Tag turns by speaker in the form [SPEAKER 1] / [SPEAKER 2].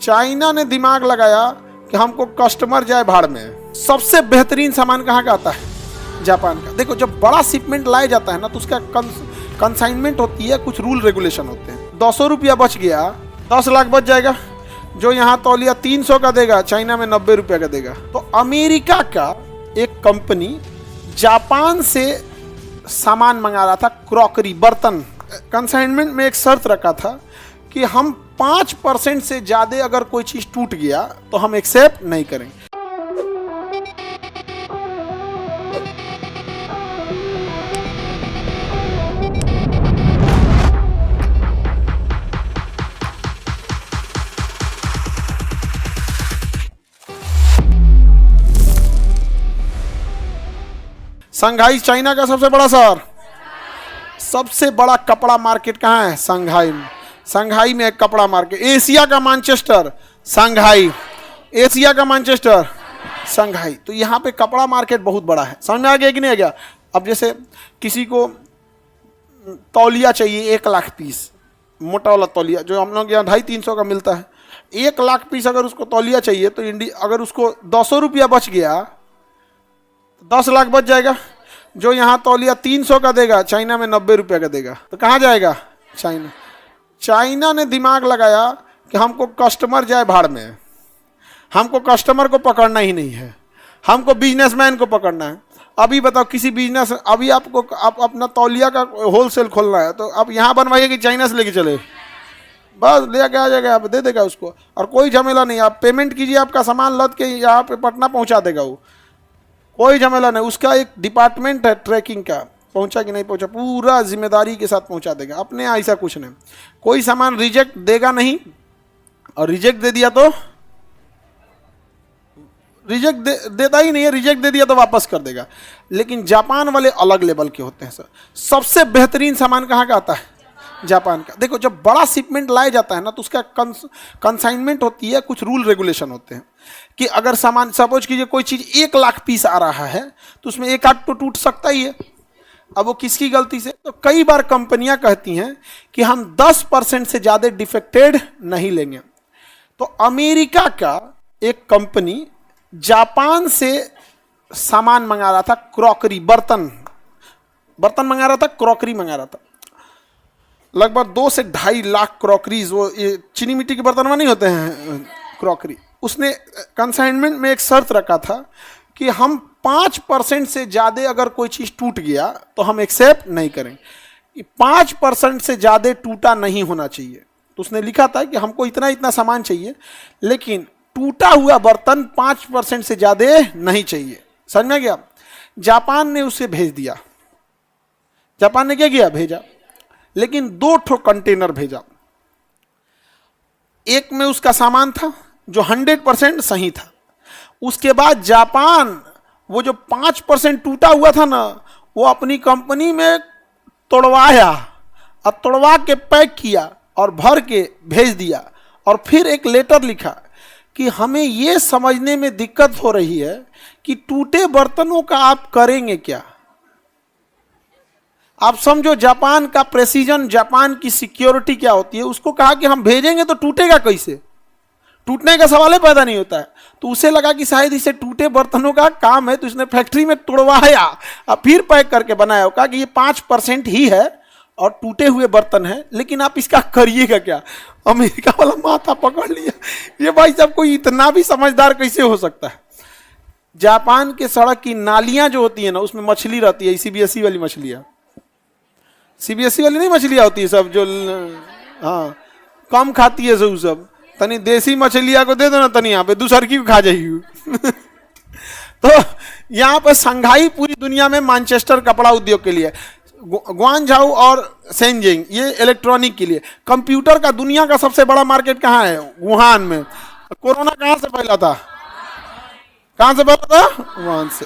[SPEAKER 1] China ने दिमाग लगाया कि हमको कस्टमर जाए भाड़ में। सबसे बेहतरीन सामान कहाँ का आता है? जापान का। देखो, जब बड़ा शिपमेंट लाया जाता है ना तो उसका कंसाइनमेंट होती है, कुछ रूल रेगुलेशन होते हैं। 200 रुपया बच गया, 10 लाख बच जाएगा। जो यहाँ तौलिया 300 का देगा, चाइना में 90 रुपया का देगा। तो अमेरिका का एक कंपनी जापान से सामान मंगा रहा था, क्रॉकरी, बर्तन। कंसाइनमेंट में एक शर्त रखा था कि हम 5% से ज़्यादा अगर कोई चीज़ टूट गया तो हम एक्सेप्ट नहीं करेंगे। शंघाई चाइना का सबसे बड़ा शहर। सबसे बड़ा कपड़ा मार्केट कहाँ है? शंघाई में। शंघाई में एक कपड़ा मार्केट। एशिया का मैनचेस्टर शंघाई, एशिया का मैनचेस्टर शंघाई। तो यहाँ पे कपड़ा मार्केट बहुत बड़ा है। समझ में आ गया कि नहीं आ गया? अब जैसे किसी को तौलिया चाहिए 1 लाख पीस, मोटा वाला तौलिया जो हम लोग यहाँ 250-300 का मिलता है, 1 लाख पीस अगर उसको तौलिया चाहिए तो अगर उसको 200 रुपया बच गया तो 10 लाख बच जाएगा। जो यहाँ तौलिया 300 का देगा, चाइना में 90 रुपया का देगा। तो कहाँ जाएगा? चाइना। चाइना ने दिमाग लगाया कि हमको कस्टमर जाए भाड़ में, हमको कस्टमर को पकड़ना ही नहीं है, हमको बिजनेसमैन को पकड़ना है। अभी बताओ, किसी बिजनेस, अभी आप अपना तौलिया का होलसेल खोलना है तो आप यहाँ बनवाइए कि चाइना से लेके चले? बस ले के आ जाएगा, आप दे देगा उसको, और कोई झमेला नहीं। आप पेमेंट कीजिए, आपका सामान लद के यहाँ पे पटना पहुँचा देगा वो, कोई झमेला नहीं। उसका एक डिपार्टमेंट है ट्रैकिंग का, पहुंचा कि नहीं पहुंचा, पूरा जिम्मेदारी के साथ पहुंचा देगा। अपने ऐसा कुछ नहीं, कोई सामान रिजेक्ट देगा नहीं, और रिजेक्ट दे दिया तो रिजेक्ट देता ही नहीं है, रिजेक्ट दे दिया तो वापस कर देगा। लेकिन जापान वाले अलग लेवल के होते हैं सर। सबसे बेहतरीन सामान कहाँ का आता है? जापान का। देखो, जब बड़ा शिपमेंट लाया जाता है ना तो उसका कंसाइनमेंट होती है, कुछ रूल रेगुलेशन होते हैं कि अगर सामान, सपोज कीजिए कोई चीज़ 1 लाख पीस आ रहा है तो उसमें 1 आध तो टूट सकता ही है। अब वो किसकी गलती से? तो कई बार कंपनियां कहती हैं कि हम 10% से ज़्यादा डिफेक्टेड नहीं लेंगे। तो अमेरिका का एक कंपनी जापान से सामान मंगा रहा था, क्रॉकरी, बर्तन मंगा रहा था, क्रॉकरी मंगा रहा था। लगभग 2 से 2.5 लाख क्रॉकरीज, वो ये चीनी मिट्टी के बर्तन में नहीं होते हैं क्रॉकरी। उसने कंसाइनमेंट में एक शर्त रखा था कि हम 5% से ज़्यादा अगर कोई चीज़ टूट गया तो हम एक्सेप्ट नहीं करेंगे। 5% से ज़्यादा टूटा नहीं होना चाहिए। तो उसने लिखा था कि हमको इतना सामान चाहिए, लेकिन टूटा हुआ बर्तन 5% से ज़्यादा नहीं चाहिए। समझ में गया? जापान ने उसे भेज दिया। जापान ने क्या किया? भेजा, लेकिन 2 ठो कंटेनर भेजा। एक में उसका सामान था जो 100% सही था। उसके बाद जापान वो जो 5% टूटा हुआ था ना, वो अपनी कंपनी में तोड़वाया, और तोड़वा के पैक किया और भर के भेज दिया। और फिर एक लेटर लिखा कि हमें ये समझने में दिक्कत हो रही है कि टूटे बर्तनों का आप करेंगे क्या। आप समझो जापान का प्रेसिजन, जापान की सिक्योरिटी क्या होती है। उसको कहा कि हम भेजेंगे तो टूटेगा कैसे? टूटने का सवाल ही पैदा नहीं होता है। तो उसे लगा कि शायद इसे टूटे बर्तनों का काम है, तो इसने फैक्ट्री में तोड़वाया और फिर पैक करके बनाया। कहा कि ये 5% ही है और टूटे हुए बर्तन है, लेकिन आप इसका करिएगा क्या? अमेरिका वाला माथा पकड़ लिया। ये भाई साहब, कोई इतना भी समझदार कैसे हो सकता है? जापान के सड़क की नालियां जो होती है ना, उसमें मछली रहती है, सीबीएसई वाली मछलियां। सीबीएसई वाली नहीं मछलियां होती है सब, जो हाँ कम खाती है सब। तनी देसी मछलियां को दे दो ना, तनी यहाँ पे दूसर की खा जाएगी। तो यहाँ पे शंघाई पूरी दुनिया में मैनचेस्टर कपड़ा उद्योग के लिए, ग्वांझाऊ और शेंजिंग ये इलेक्ट्रॉनिक के लिए। कंप्यूटर का दुनिया का सबसे बड़ा मार्केट कहाँ है? वुहान में। कोरोना कहाँ से फैला था? कहाँ से फैला था? वुहान से।